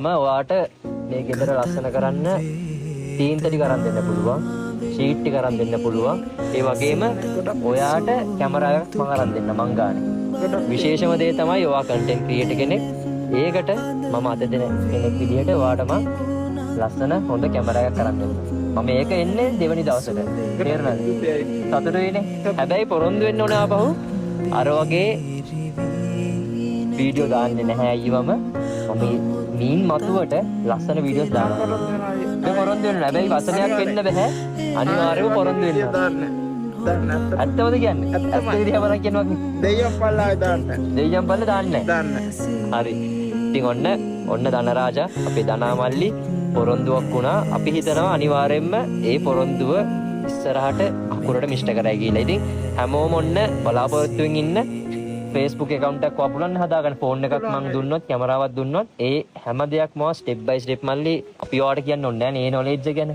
ඔයාට මේ ගෙදර ලස්සන කරන්න තීන්ත ටික අරන් දෙන්න පුළුවන්, ෂීට් ටික අරන් දෙන්න පුළුවන්. ඒ වගේම ඔයාට කැමරා එකක් මම අරන් දෙන්න මං ගානේ. විශේෂම දේ තමයි ඔයා කන්ටෙන්ට් ක්‍රියේටර් කෙනෙක්. ඒකට මම අද දෙන කෙනෙක් විදිහට ඔයාට මම ලස්සන හොඳ කැමරා එකක් අරන් දෙන්න. මම මේක එන්නේ දෙවෙනි දවසට. තේරුණාද? සතුටු වෙන්නේ. හැබැයි පොරොන්දු වෙන්න ඕනේ ආපහු. අර වගේ වීඩියෝ දාන්නේ නැහැ අයියවම. මම මීන් මතුවට ලස්සන වීඩියෝස් දානවා. ඒක පොරොන්දු වෙන්න. හැබැයි වසනයක් වෙන්න බෑ. අනිවාර්යයෙන්ම පොරොන්දු වෙන්න. ඇත්තමද කියන්නේ? ඇත්ත විදිහ බලන් කියනවා. දෙයියන් පල්ලා දාන්න. දෙයියන් පල්ලා දාන්නේ නැහැ. හරි. ඉතින් ඔන්න ධනරාජා අපේ ධනාමල්ලි පොරොන්දුවක් වුණා. අපි හිතනවා අනිවාර්යයෙන්ම ඒ පොරොන්දුව ඉස්සරහට අකුරට මිෂ්ට කරයි කියලා. ඉතින් හැමෝම ඔන්න බලාපොරොත්තුෙන් ඉන්න Facebook account එකක් වපුරන්න හදාගන්න. ෆෝන් එකක් මම දුන්නොත්, කැමරාවක් දුන්නොත් ඒ හැම දෙයක්ම ස්ටෙප් බයි ස්ටෙප් මල්ලි අපි ඔයාලට කියන්න ඕනේ නැහැ නේ knowledge ගැන.